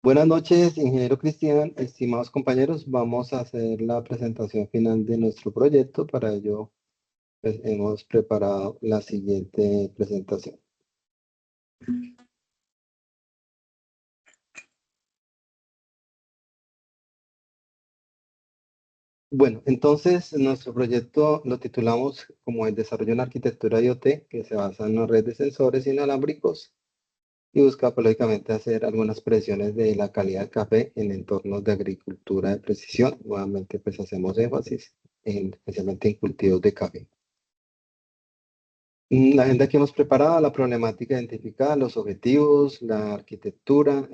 Buenas noches, ingeniero Cristian, estimados compañeros. Vamos a hacer la presentación final de nuestro proyecto. Para ello, pues, hemos preparado la siguiente presentación. Bueno, entonces nuestro proyecto lo titulamos como el desarrollo de una arquitectura IoT que se basa en una red de sensores inalámbricos y busca, pues, lógicamente, hacer algunas predicciones de la calidad del café en entornos de agricultura de precisión. Nuevamente, pues hacemos énfasis especialmente en cultivos de café. La agenda que hemos preparado, la problemática identificada, los objetivos, la arquitectura,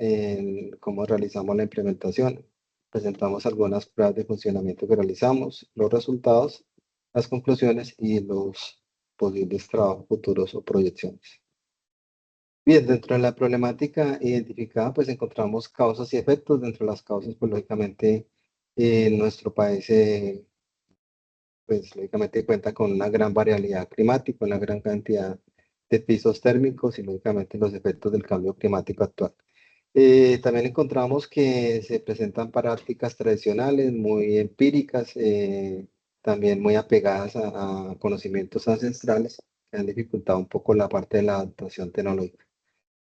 cómo realizamos la implementación. Presentamos algunas pruebas de funcionamiento que realizamos, los resultados, las conclusiones y los posibles trabajos futuros o proyecciones. Bien, dentro de la problemática identificada, pues encontramos causas y efectos. Dentro de las causas, pues lógicamente, en nuestro país pues lógicamente cuenta con una gran variabilidad climática, una gran cantidad de pisos térmicos y lógicamente los efectos del cambio climático actual. También encontramos que se presentan prácticas tradicionales muy empíricas, también muy apegadas a conocimientos ancestrales que han dificultado un poco la parte de la adaptación tecnológica.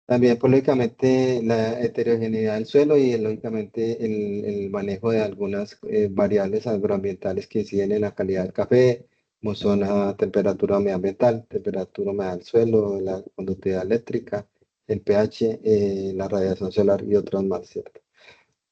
También, pues, lógicamente, la heterogeneidad del suelo y, lógicamente, el manejo de algunas variables agroambientales que inciden en la calidad del café, como son la temperatura medioambiental, temperatura humedad del suelo, la conductividad eléctrica, el pH, la radiación solar y otras más, ¿cierto?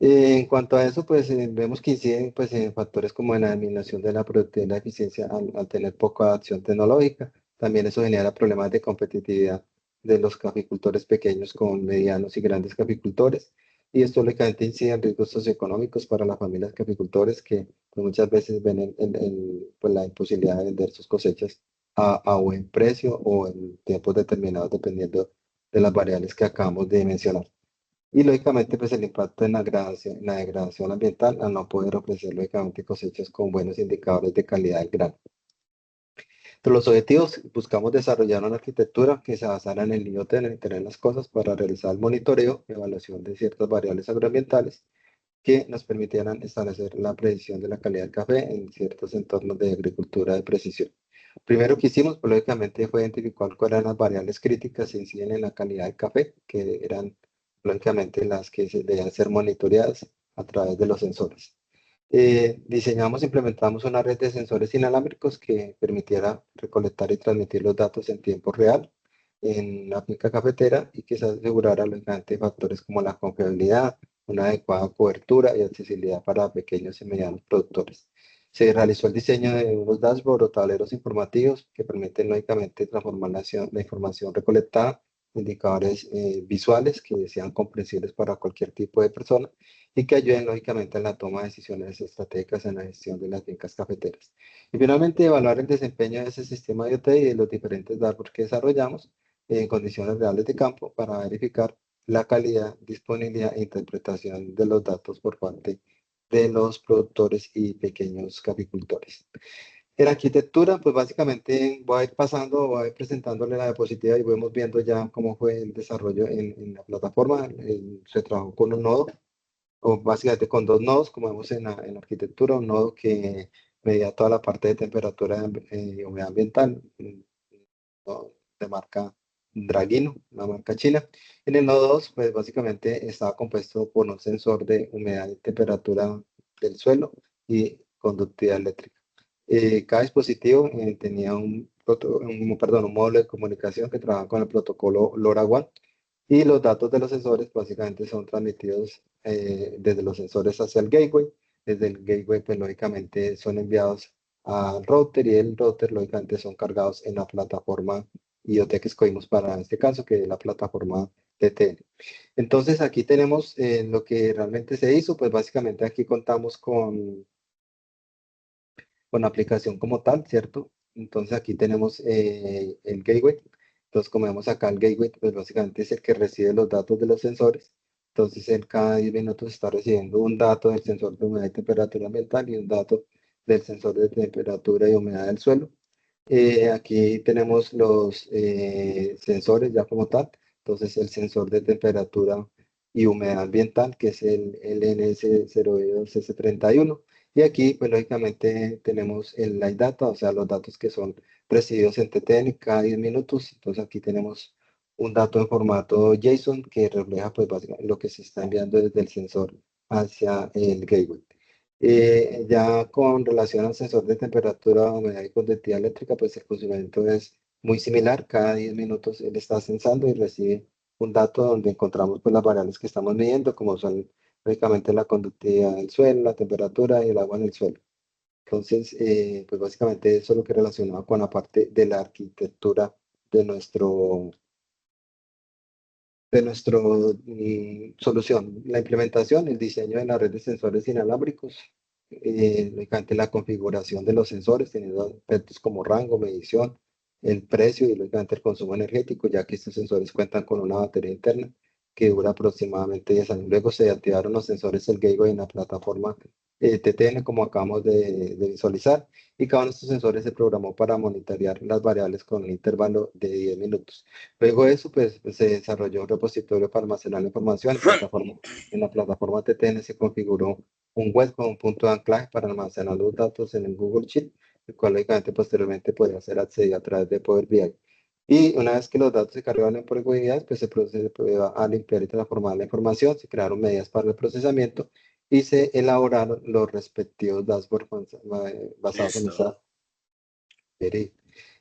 En cuanto a eso, pues vemos que inciden, pues, en factores como en la disminución de la productividad y la eficiencia al tener poca acción tecnológica. También eso genera problemas de competitividad de los caficultores pequeños con medianos y grandes caficultores. Y esto lógicamente incide en riesgos socioeconómicos para las familias caficultores que, pues, muchas veces ven pues, la imposibilidad de vender sus cosechas a buen precio o en tiempos determinados, dependiendo de las variables que acabamos de mencionar. Y lógicamente, pues el impacto en la degradación ambiental al no poder ofrecer lógicamente cosechas con buenos indicadores de calidad del grano. Entre los objetivos, buscamos desarrollar una arquitectura que se basara en el IoT, en el Internet de las Cosas, para realizar el monitoreo y evaluación de ciertas variables agroambientales que nos permitieran establecer la predicción de la calidad del café en ciertos entornos de agricultura de precisión. Primero que hicimos, pues, lógicamente, fue identificar cuáles eran las variables críticas que inciden en la calidad del café, que eran lógicamente las que debían ser monitoreadas a través de los sensores. Diseñamos e implementamos una red de sensores inalámbricos que permitiera recolectar y transmitir los datos en tiempo real en la finca cafetera y que se asegurara lógicamente factores como la confiabilidad, una adecuada cobertura y accesibilidad para pequeños y medianos productores. Se realizó el diseño de unos dashboards o tableros informativos que permiten lógicamente transformar la información recolectada en indicadores visuales que sean comprensibles para cualquier tipo de persona y que ayuden lógicamente en la toma de decisiones estratégicas en la gestión de las fincas cafeteras. Y finalmente, evaluar el desempeño de ese sistema de IoT y de los diferentes dashboards que desarrollamos en condiciones reales de campo para verificar la calidad, disponibilidad e interpretación de los datos por parte de los productores y pequeños caficultores. En arquitectura, pues básicamente voy a ir pasando, voy a ir presentándole la diapositiva y vamos viendo ya cómo fue el desarrollo en la plataforma. Se trabajó con un nodo, o básicamente con dos nodos, como vemos en la arquitectura, un nodo que medía toda la parte de temperatura y humedad ambiental, nodo de marca Dragino, una marca china. En el nodo 2, pues básicamente estaba compuesto por un sensor de humedad y temperatura del suelo y conductividad eléctrica. Cada dispositivo tenía un módulo de comunicación que trabaja con el protocolo LoRaWAN y los datos de los sensores básicamente son transmitidos desde los sensores hacia el gateway. Desde el gateway, pues lógicamente son enviados al router y el router lógicamente son cargados en la plataforma IoT que escogimos para este caso, que es la plataforma TTN. Entonces aquí tenemos lo que realmente se hizo, pues básicamente aquí contamos con la aplicación como tal, ¿cierto? Entonces aquí tenemos el gateway. Entonces, como vemos acá, el gateway, pues básicamente es el que recibe los datos de los sensores. Entonces, él cada 10 minutos está recibiendo un dato del sensor de humedad y temperatura ambiental y un dato del sensor de temperatura y humedad del suelo. Aquí tenemos los sensores ya como tal. Entonces, el sensor de temperatura y humedad ambiental, que es el LNS02S31. Y aquí, pues lógicamente tenemos el live data, o sea, los datos que son recibidos en TTN cada 10 minutos. Entonces aquí tenemos un dato en formato JSON que refleja pues básicamente lo que se está enviando desde el sensor hacia el gateway. Ya con relación al sensor de temperatura, humedad y conductividad eléctrica, pues el funcionamiento es muy similar. Cada 10 minutos él está sensando y recibe un dato donde encontramos pues las variables que estamos midiendo, como son básicamente la conductividad del suelo, la temperatura y el agua en el suelo. Entonces, pues básicamente eso es lo que relacionado con la parte de la arquitectura de nuestro solución. La implementación, el diseño de la red de sensores inalámbricos, lógicamente la configuración de los sensores, teniendo aspectos como rango, medición, el precio y lógicamente el consumo energético, ya que estos sensores cuentan con una batería interna que dura aproximadamente 10 años. Luego se activaron los sensores del gateway en la plataforma TTN, como acabamos de visualizar, y cada uno de estos sensores se programó para monitorear las variables con un intervalo de 10 minutos. Luego de eso, pues se desarrolló un repositorio para almacenar la información en la plataforma TTN se configuró un web con un punto de anclaje para almacenar los datos en el Google Sheet, el cual lógicamente posteriormente podría ser accedido a través de Power BI. Y una vez que los datos se cargaron en Power BI, pues se procedió a limpiar y transformar la información, se crearon medidas para el procesamiento y se elaboraron los respectivos dashboards basados en Listo. esa serie.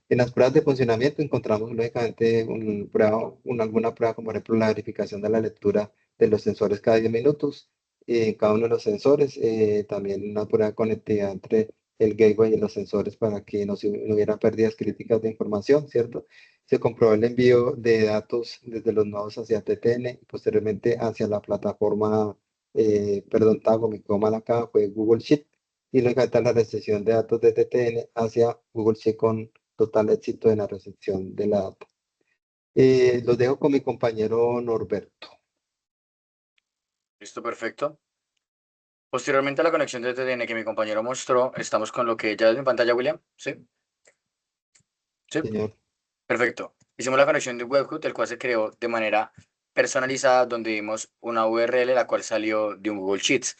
En las pruebas de funcionamiento encontramos lógicamente alguna prueba, como por ejemplo la verificación de la lectura de los sensores cada 10 minutos. En cada uno de los sensores, también una prueba de conectividad entre el gateway y los sensores para que no hubiera pérdidas críticas de información, ¿cierto? Se comprobó el envío de datos desde los nodos hacia TTN y posteriormente hacia la plataforma, perdón, Tago, mi coma acá fue Google Sheet. Y luego está la recepción de datos de TTN hacia Google Sheet con total éxito en la recepción de la data. Los dejo con mi compañero Norberto. Listo, perfecto. Posteriormente a la conexión de TDN que mi compañero mostró, estamos con lo que ya es en pantalla, William. ¿Sí? ¿Sí? Señor, Perfecto. Hicimos la conexión de un webhook, el cual se creó de manera personalizada, donde dimos una URL, la cual salió de un Google Sheets.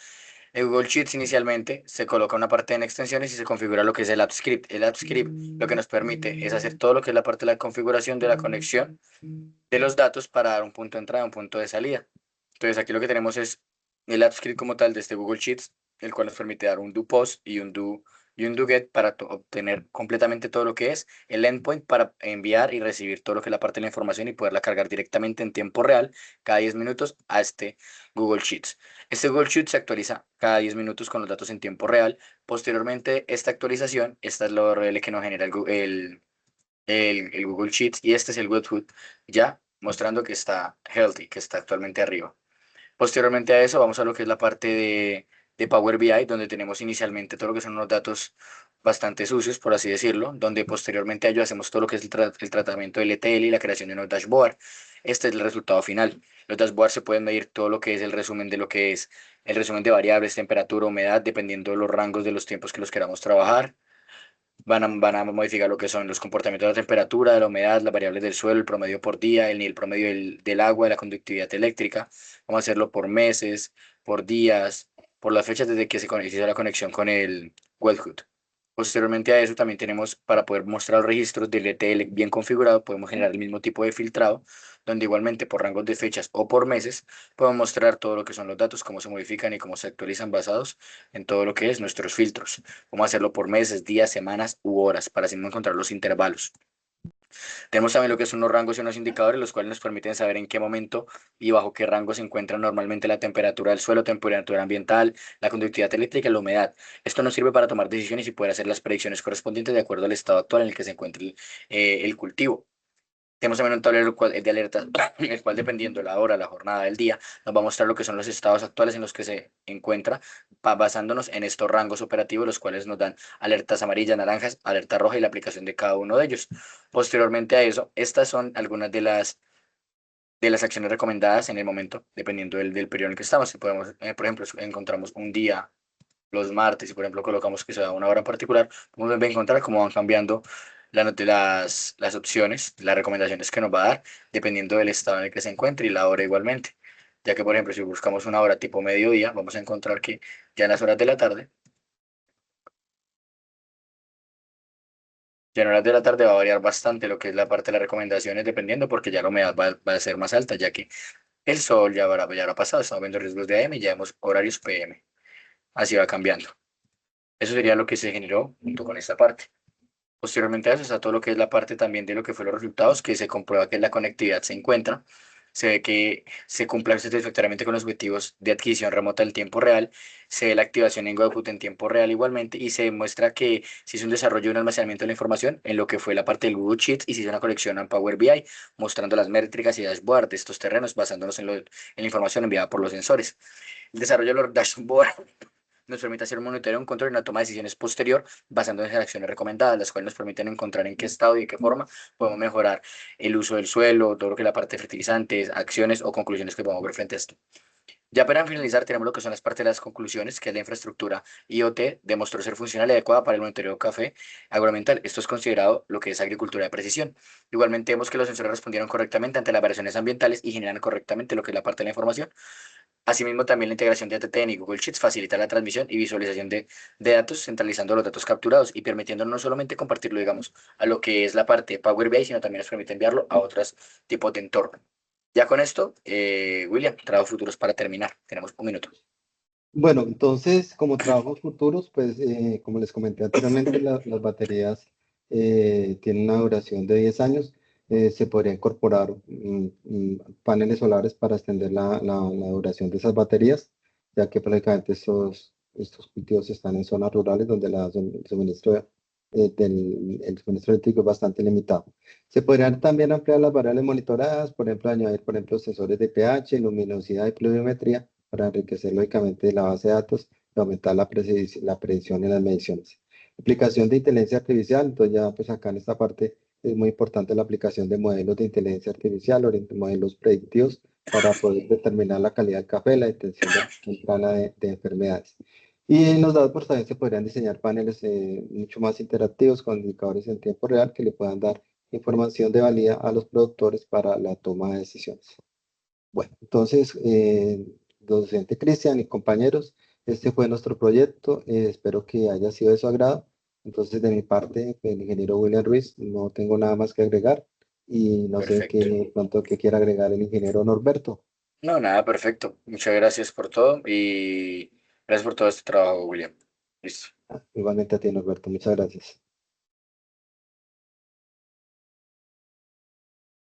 En Google Sheets inicialmente se coloca una parte en extensiones y se configura lo que es el app script. El app script lo que nos permite es hacer todo lo que es la parte de la configuración de la conexión de los datos para dar un punto de entrada y un punto de salida. Entonces aquí lo que tenemos es el app script como tal de este Google Sheets, el cual nos permite dar un do post y un do get para obtener completamente todo lo que es el endpoint para enviar y recibir todo lo que es la parte de la información y poderla cargar directamente en tiempo real cada 10 minutos a este Google Sheets. Este Google Sheets se actualiza cada 10 minutos con los datos en tiempo real. Posteriormente, esta actualización, esta es la URL que nos genera el Google Sheets y este es el webhook ya mostrando que está healthy, que está actualmente arriba. Posteriormente a eso vamos a lo que es la parte de Power BI, donde tenemos inicialmente todo lo que son unos datos bastante sucios, por así decirlo, donde posteriormente a ello hacemos todo lo que es el tratamiento del ETL y la creación de unos dashboard. Este es el resultado final. Los dashboards se pueden medir todo lo que es el resumen de lo que es el resumen de variables, temperatura, humedad, dependiendo de los rangos de los tiempos que los queramos trabajar. Van a modificar lo que son los comportamientos de la temperatura, de la humedad, las variables del suelo, el promedio por día, el nivel promedio del agua, de la conductividad eléctrica. Vamos a hacerlo por meses, por días, por las fechas desde que se inició la conexión con el webhook. Posteriormente a eso también tenemos, para poder mostrar los registros del ETL bien configurado, podemos generar el mismo tipo de filtrado, donde igualmente por rangos de fechas o por meses podemos mostrar todo lo que son los datos, cómo se modifican y cómo se actualizan basados en todo lo que es nuestros filtros. Vamos a hacerlo por meses, días, semanas u horas para así no encontrar los intervalos. Tenemos también lo que son los rangos y unos indicadores, los cuales nos permiten saber en qué momento y bajo qué rango se encuentra normalmente la temperatura del suelo, temperatura ambiental, la conductividad eléctrica y la humedad. Esto nos sirve para tomar decisiones y poder hacer las predicciones correspondientes de acuerdo al estado actual en el que se encuentre el cultivo. Tenemos también un tablero de alertas, el cual dependiendo de la hora, la jornada del día, nos va a mostrar lo que son los estados actuales en los que se encuentra, basándonos en estos rangos operativos, los cuales nos dan alertas amarillas, naranjas, alerta roja y la aplicación de cada uno de ellos. Posteriormente a eso, estas son algunas de las acciones recomendadas en el momento, dependiendo del periodo en el que estamos. Si podemos, por ejemplo, si encontramos un día los martes y, por ejemplo, colocamos que sea una hora en particular, podemos encontrar cómo van cambiando las opciones, las recomendaciones que nos va a dar, dependiendo del estado en el que se encuentre y la hora igualmente. ya que, por ejemplo, si buscamos una hora tipo mediodía, vamos a encontrar que ya en las horas de la tarde, ya en horas de la tarde va a variar bastante lo que es la parte de las recomendaciones, dependiendo, porque ya la humedad va a ser más alta, ya que el sol ya habrá pasado, estamos viendo riesgos de AM y ya vemos horarios PM. Así va cambiando. Eso sería lo que se generó junto con esta parte. Posteriormente a eso está todo lo que es la parte también de lo que fue los resultados, que se comprueba que la conectividad se encuentra. Se ve que se cumple satisfactoriamente con los objetivos de adquisición remota del tiempo real. Se ve la activación en GoPut en tiempo real igualmente y se demuestra que se hizo un desarrollo y un almacenamiento de la información en lo que fue la parte del Google Sheets y se hizo una conexión a Power BI mostrando las métricas y dashboard de estos terrenos basándonos en la información enviada por los sensores. El desarrollo de los dashboards nos permite hacer un monitoreo, un control y una toma de decisiones posterior basándonos en acciones recomendadas, las cuales nos permiten encontrar en qué estado y de qué forma podemos mejorar el uso del suelo, todo lo que es la parte de fertilizantes, acciones o conclusiones que podemos ver frente a esto. Ya para finalizar, tenemos lo que son las partes de las conclusiones, que es la infraestructura IoT, demostró ser funcional y adecuada para el monitoreo de café agroambiental. Esto es considerado lo que es agricultura de precisión. Igualmente vemos que los sensores respondieron correctamente ante las variaciones ambientales y generan correctamente lo que es la parte de la información. Asimismo, también la integración de ATTN y Google Sheets facilita la transmisión y visualización de datos, centralizando los datos capturados y permitiendo no solamente compartirlo, digamos, a lo que es la parte de Power BI, sino también nos permite enviarlo a otros tipos de entorno. Ya con esto, William, trabajos futuros para terminar. Tenemos un minuto. Bueno, entonces, como trabajos futuros, pues como les comenté anteriormente, las baterías tienen una duración de 10 años. Se podría incorporar paneles solares para extender la duración de esas baterías, ya que prácticamente estos cultivos están en zonas rurales donde el suministro, el suministro eléctrico es bastante limitado. Se podrían también ampliar las variables monitoradas, por ejemplo, añadir, por ejemplo, sensores de pH, luminosidad y pluviometría para enriquecer lógicamente la base de datos y aumentar la precisión en las mediciones. Aplicación de inteligencia artificial, entonces ya pues acá en esta parte es muy importante la aplicación de modelos de inteligencia artificial, modelos predictivos para poder determinar la calidad del café, la detección temprana de enfermedades. Y en los datos también se podrían diseñar paneles mucho más interactivos con indicadores en tiempo real que le puedan dar información de valía a los productores para la toma de decisiones. Bueno, entonces, docente Cristian y compañeros, este fue nuestro proyecto. Espero que haya sido de su agrado. Entonces, de mi parte, el ingeniero William Ruiz, no tengo nada más que agregar y no sé Perfecto. qué pronto que quiera agregar el ingeniero Norberto. No, nada, perfecto. Muchas gracias por todo y gracias por todo este trabajo, William. Listo. Igualmente a ti, Norberto. Muchas gracias.